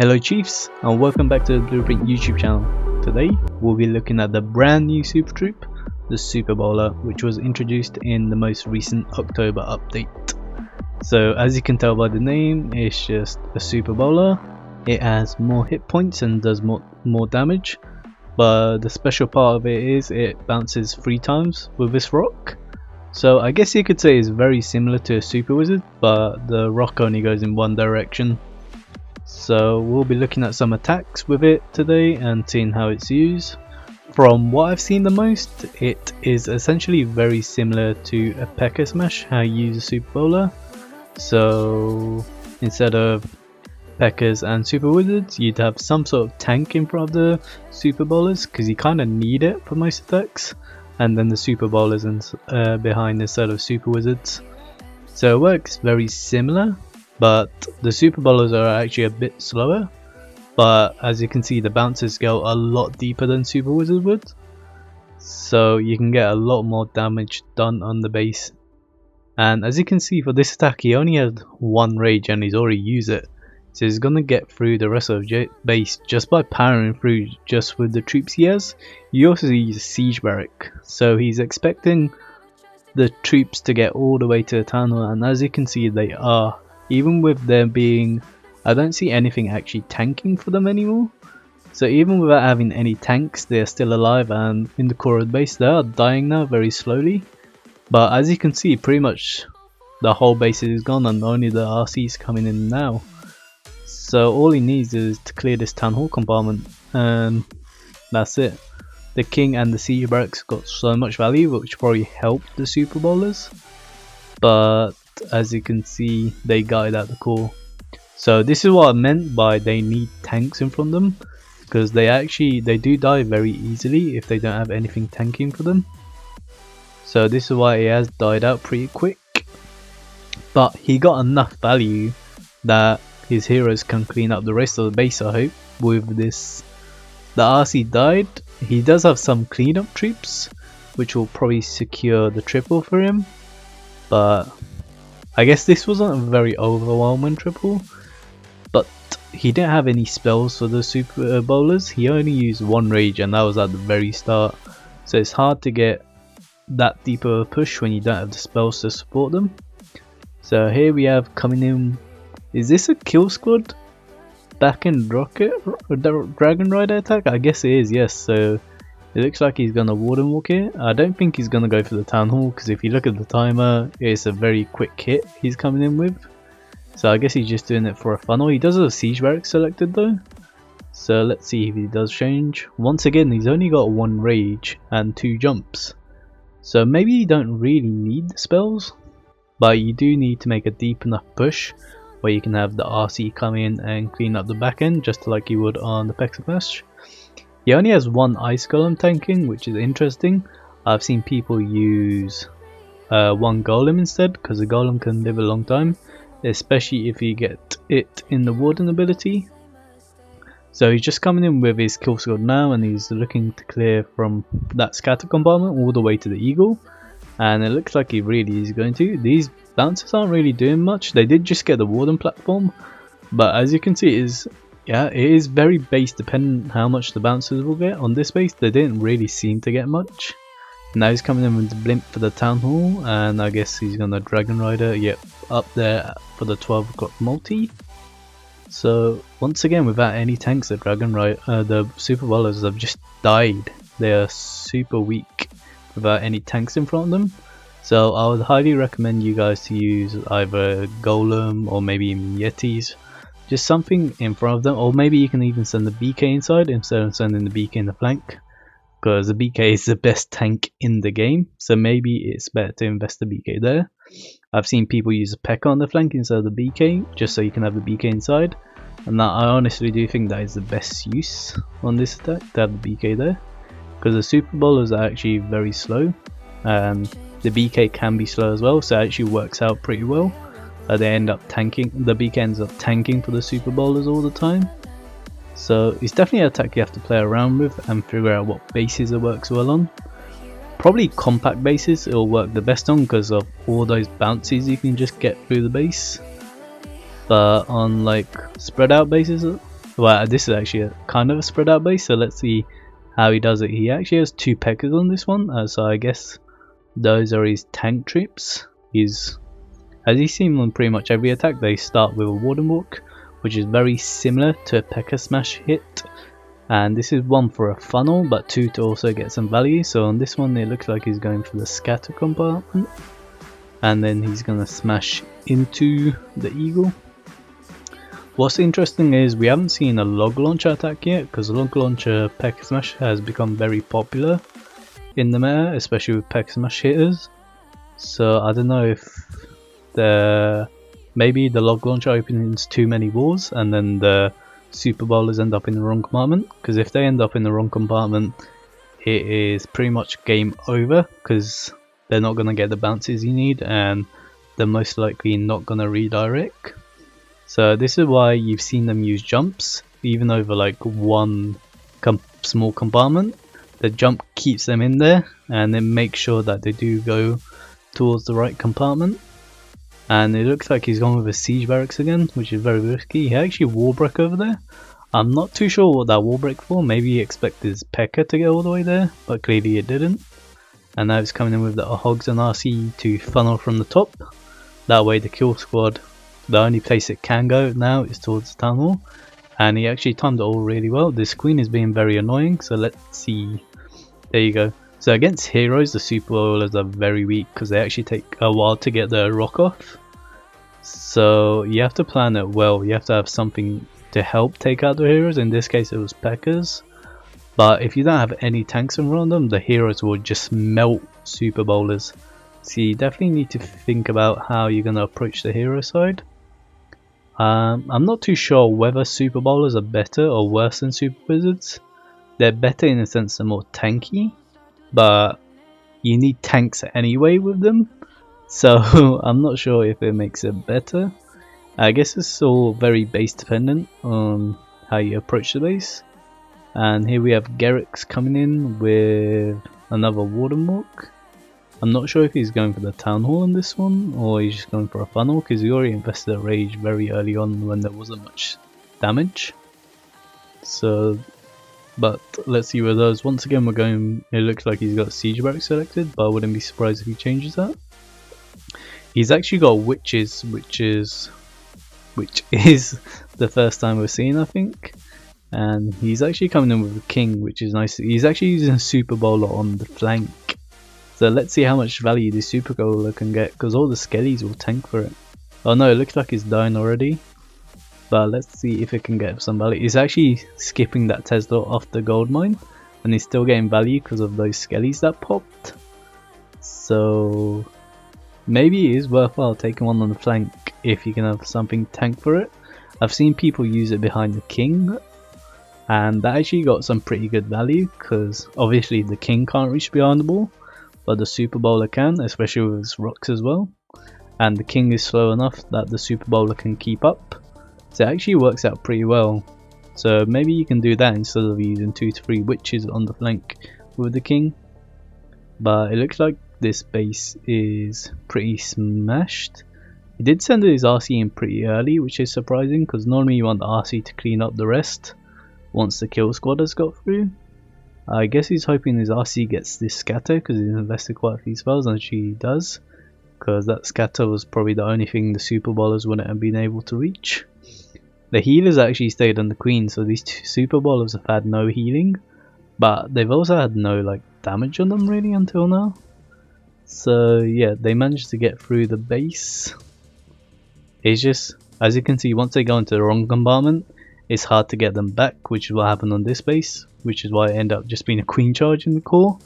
Hello Chiefs, and welcome back to the Blueprint YouTube channel. Today we'll be looking at the brand new Super Troop, the Super Bowler, which was introduced in the most recent October update. So as you can tell by the name, it's just a Super Bowler. It has more hit points and does more damage, but the special part of it is it bounces 3 times with this rock. So I guess you could say it's very similar to a Super Wizard, but the rock only goes in one direction. So we'll be looking at some attacks with it today and seeing how it's used. From what I've seen the most, it is essentially very similar to a P.E.K.K.A Smash, how you use a Super Bowler. So instead of P.E.K.K.As and Super Wizards, you'd have some sort of tank in front of the Super Bowlers because you kind of need it for most attacks, and then the Super Bowlers behind instead of Super Wizards. So it works very similar, but the Super Bowlers are actually a bit slower, but as you can see the bounces go a lot deeper than Super Wizard would, so you can get a lot more damage done on the base. And as you can see for this attack, he only had 1 rage and he's already used it, so he's gonna get through the rest of the base just by powering through just with the troops he has. You also use a siege barrack, so he's expecting the troops to get all the way to the town hall, and as you can see they are. Even with them being, I don't see anything actually tanking for them anymore. So even without having any tanks, they're still alive, and in the core of the base they are dying now very slowly. But as you can see, pretty much the whole base is gone and only the RC is coming in now. So all he needs is to clear this town hall compartment and that's it. The king and the siege barracks got so much value, which probably helped the Super Bowlers. But as you can see, they gutted out the core. So this is what I meant by they need tanks in front of them, because they do die very easily if they don't have anything tanking for them. So this is why he has died out pretty quick, but he got enough value that his heroes can clean up the rest of the base, I hope, with this. The RC died. He does have some cleanup troops which will probably secure the triple for him, but I guess this wasn't a very overwhelming triple, but he didn't have any spells for the Super Bowlers. He only used 1 rage and that was at the very start, so it's hard to get that deep of a push when you don't have the spells to support them. So here we have coming in, is this a kill squad back in rocket dragon rider attack? I guess it is, yes. So it looks like he's gonna warden walk here. I don't think he's gonna go for the town hall, because if you look at the timer, it's a very quick hit he's coming in with. So I guess he's just doing it for a funnel. He does have a siege barrack selected though, so let's see if he does change. Once again, he's only got 1 rage and 2 jumps, so maybe you don't really need the spells, but you do need to make a deep enough push where you can have the RC come in and clean up the back end just like you would on the P.E.K.K.A Smash. He only has 1 ice golem tanking, which is interesting. I've seen people use 1 golem instead, because the golem can live a long time, especially if you get it in the warden ability. So he's just coming in with his kill squad now, and he's looking to clear from that scatter compartment all the way to the eagle, and it looks like he really is going to. These bouncers aren't really doing much. They did just get the warden platform, but as you can see it is very base dependent how much the bouncers will get. On this base they didn't really seem to get much. Now he's coming in with the blimp for the town hall, and I guess he's gonna dragon rider, yep, up there for the 12 o'clock multi. So once again, without any tanks, the Super Bowlers have just died. They are super weak without any tanks in front of them. So I would highly recommend you guys to use either golem or maybe yetis, just something in front of them, or maybe you can even send the BK inside instead of sending the BK in the flank, because the BK is the best tank in the game, so maybe it's better to invest the BK there. I've seen people use a P.E.K.K.A on the flank instead of the BK, just so you can have the BK inside, and that, I honestly do think that is the best use on this attack, to have the BK there, because the Super Bowlers are actually very slow, and the BK can be slow as well, so it actually works out pretty well. They end up tanking, the BK ends up tanking for the Super Bowlers all the time. So it's definitely an attack you have to play around with and figure out what bases it works well on. Probably compact bases it will work the best on, because of all those bounces you can just get through the base. But on like spread out bases, it Well, this is actually a kind of a spread out base, so let's see how he does it. He actually has 2 P.E.K.K.A.s on this one, so I guess those are his tank troops. As you see on pretty much every attack, they start with a Warden Walk, which is very similar to a P.E.K.K.A. smash hit. And this is 1 for a funnel, but 2 to also get some value. So on this one, it looks like he's going for the scatter compartment, and then he's gonna smash into the eagle. What's interesting is we haven't seen a log launcher attack yet, because log launcher P.E.K.K.A. smash has become very popular in the meta, especially with P.E.K.K.A. smash hitters. So I don't know if maybe the log launcher opens too many walls and then the super bowlers end up in the wrong compartment, because if they end up in the wrong compartment, it is pretty much game over, because they're not going to get the bounces you need and they're most likely not going to redirect. So this is why you've seen them use jumps even over like one small compartment. The jump keeps them in there and then makes sure that they do go towards the right compartment. And it looks like he's gone with a siege barracks again, which is very risky. He actually wall break over there. I'm not too sure what that wall break for. Maybe he expected his P.E.K.K.A. to get all the way there, but clearly it didn't. And now he's coming in with the Hogs and RC to funnel from the top. That way the kill squad, the only place it can go now is towards the town hall. And he actually timed it all really well. This queen is being very annoying, so let's see. There you go. So against heroes, the super bowlers are very weak because they actually take a while to get the rock off. So you have to plan it well. You have to have something to help take out the heroes. In this case it was P.E.K.K.A.s. But if you don't have any tanks around them, the heroes will just melt super bowlers. So you definitely need to think about how you're going to approach the hero side. I'm not too sure whether super bowlers are better or worse than super wizards. They're better in the sense they're more tanky, but you need tanks anyway with them. So I'm not sure if it makes it better. I guess it's all very base dependent on how you approach the base. And here we have Garrix coming in with another Warden Walk. I'm not sure if he's going for the Town Hall in this one, or he's just going for a funnel, because he already invested a Rage very early on when there wasn't much damage. So, but let's see where those. Once again we're going, it looks like he's got Siege Barracks selected, but I wouldn't be surprised if he changes that. He's actually got Witches, which is the first time we're seeing, I think. And he's actually coming in with a King, which is nice. He's actually using a Super Bowler on the flank. So let's see how much value this Super Bowler can get, because all the skellies will tank for it. Oh no, it looks like it's dying already. But let's see if it can get some value. He's actually skipping that Tesla off the gold mine, and he's still getting value because of those skellies that popped. So maybe it is worthwhile taking one on the flank if you can have something tank for it. I've seen people use it behind the King, and that actually got some pretty good value, because obviously the King can't reach behind the ball, but the Super Bowler can, especially with his rocks as well. And the King is slow enough that the Super Bowler can keep up. So it actually works out pretty well. So maybe you can do that instead of using 2 to 3 Witches on the flank with the King. But it looks like this base is pretty smashed. He did send his RC in pretty early, which is surprising, because normally you want the RC to clean up the rest once the kill squad has got through. I guess he's hoping his RC gets this scatter, because he's invested quite a few spells, and she does, because that scatter was probably the only thing the super bowlers wouldn't have been able to reach. The healers actually stayed on the Queen, so these 2 super bowlers have had no healing, but they've also had no like damage on them really until now. So yeah, they managed to get through the base. It's just, as you can see, once they go into the wrong compartment, it's hard to get them back, which is what happened on this base, which is why it ended up just being a Queen charge in the core.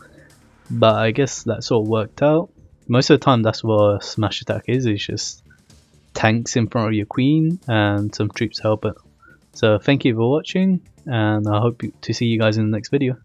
But I guess that sort of worked out. Most of the time that's what a smash attack is, it's just tanks in front of your Queen and some troops help it. So thank you for watching, and I hope to see you guys in the next video.